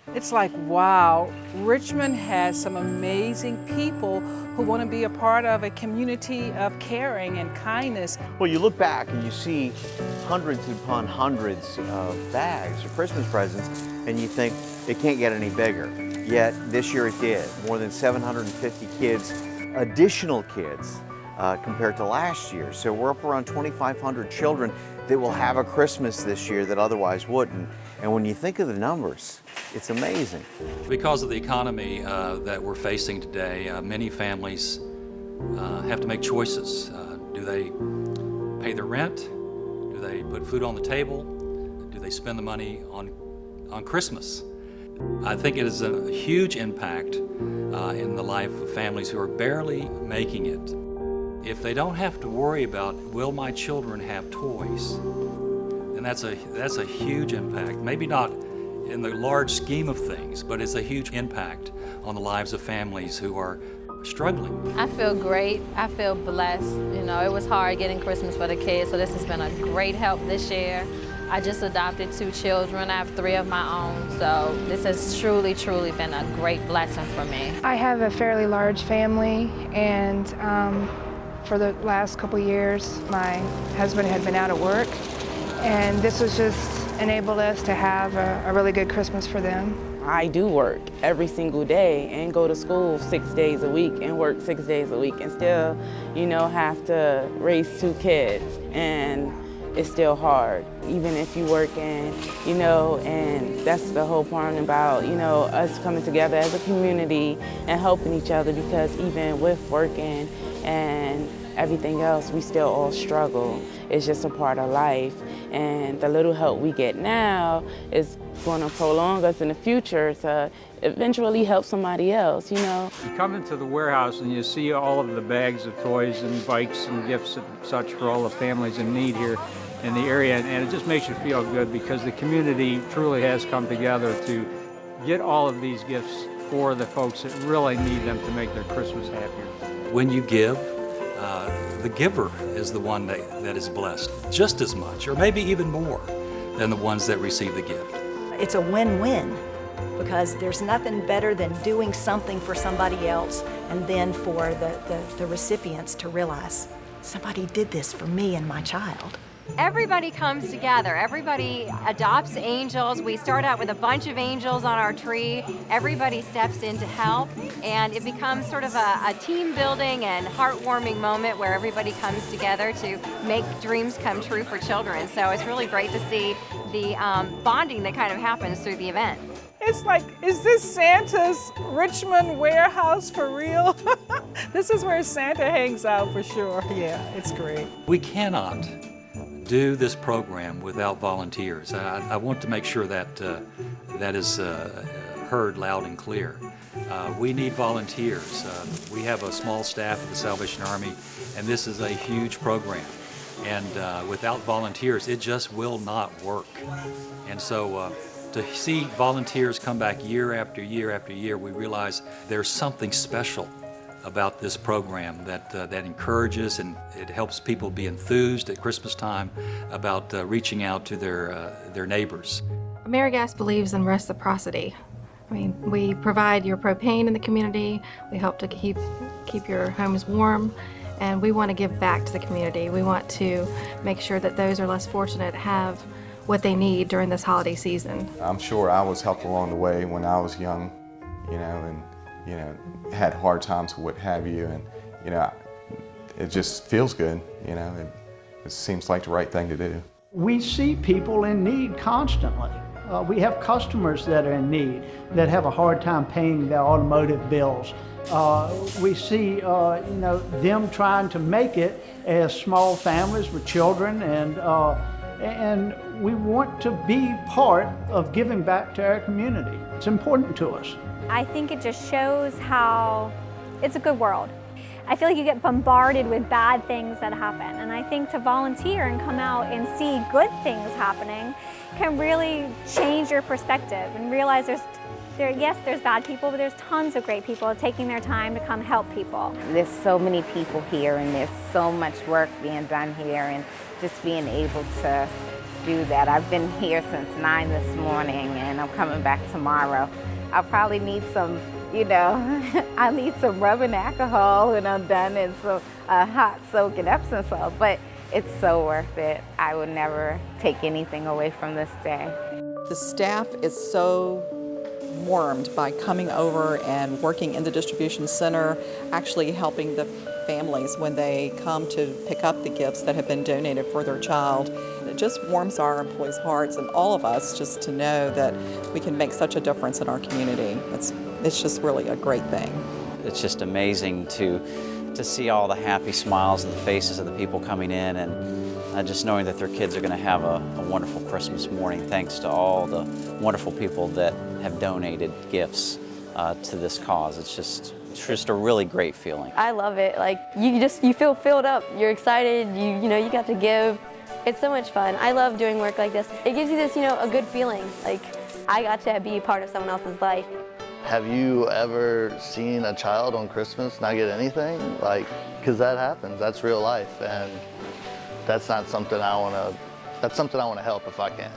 It's like, wow, Richmond has some amazing people who want to be a part of a community of caring and kindness. Well, you look back and you see hundreds upon hundreds of bags of Christmas presents, and you think it can't get any bigger. Yet this year it did. More than 750 kids, additional kids, compared to last year. So we're up around 2,500 children that will have a Christmas this year that otherwise wouldn't. And when you think of the numbers, it's amazing. Because of the economy that we're facing today, many families have to make choices. Do they pay their rent? Do they put food on the table? Do they spend the money on Christmas? I think it is a huge impact in the life of families who are barely making it. If they don't have to worry about, will my children have toys, then that's a huge impact. Maybe not in the large scheme of things, but it's a huge impact on the lives of families who are struggling. I feel great. I feel blessed. You know, it was hard getting Christmas for the kids, so this has been a great help this year. I just adopted 2 children. I have 3 of my own, so this has truly, truly been a great blessing for me. I have a fairly large family, and for the last couple years, my husband had been out of work, and this was just enabled us to have a really good Christmas for them. I do work every single day and go to school 6 days a week and work 6 days a week and still, you know, have to raise 2 kids, and it's still hard, even if you work and, you know, and that's the whole part about, you know, us coming together as a community and helping each other, because even with working and everything else, we still all struggle. It's just a part of life, and the little help we get now is going to prolong us in the future to eventually help somebody else, you know. You come into the warehouse and you see all of the bags of toys and bikes and gifts and such for all the families in need here in the area, and it just makes you feel good because the community truly has come together to get all of these gifts for the folks that really need them to make their Christmas happier. When you give, the giver is the one that is blessed just as much, or maybe even more, than the ones that receive the gift. It's a win-win, because there's nothing better than doing something for somebody else and then for the recipients to realize somebody did this for me and my child. Everybody comes together. Everybody adopts angels. We start out with a bunch of angels on our tree. Everybody steps in to help, and it becomes sort of a team building and heartwarming moment where everybody comes together to make dreams come true for children. So it's really great to see the bonding that kind of happens through the event. It's like, is this Santa's Richmond warehouse for real? This is where Santa hangs out for sure. Yeah, it's great. We cannot do this program without volunteers. I want to make sure that that is heard loud and clear. We need volunteers. We have a small staff at the Salvation Army, and this is a huge program. And without volunteers, it just will not work. And so to see volunteers come back year after year after year, we realize there's something special about this program that encourages, and it helps people be enthused at Christmas time about reaching out to their neighbors. AmeriGas believes in reciprocity. I mean, we provide your propane in the community, we help to keep your homes warm, and we want to give back to the community. We want to make sure that those who are less fortunate have what they need during this holiday season. I'm sure I was helped along the way when I was young, you know, and had hard times, what have you, and it just feels good, it seems like the right thing to do. We see people in need constantly. We have customers that are in need, that have a hard time paying their automotive bills. We see them trying to make it as small families with children, and we want to be part of giving back to our community. It's important to us. I think it just shows how it's a good world. I feel like you get bombarded with bad things that happen, and I think to volunteer and come out and see good things happening can really change your perspective and realize there's bad people, but there's tons of great people taking their time to come help people. There's so many people here, and there's so much work being done here, and just being able to do that. I've been here since 9 this morning and I'm coming back tomorrow. I'll probably need some, I need some rubbing alcohol when I'm done and some hot soak and Epsom salt, but it's so worth it. I would never take anything away from this day. The staff is so warmed by coming over and working in the distribution center, actually helping the families when they come to pick up the gifts that have been donated for their child. It just warms our employees' hearts and all of us just to know that we can make such a difference in our community. It's just really a great thing. It's just amazing to see all the happy smiles on the faces of the people coming in, and just knowing that their kids are going to have a wonderful Christmas morning thanks to all the wonderful people that have donated gifts to this cause. It's just a really great feeling. I love it. Like you feel filled up. You're excited. You got to give. It's so much fun. I love doing work like this. It gives you this, a good feeling. Like I got to be part of someone else's life. Have you ever seen a child on Christmas not get anything? Because that happens. That's real life, and that's not something I want to. That's something I want to help if I can.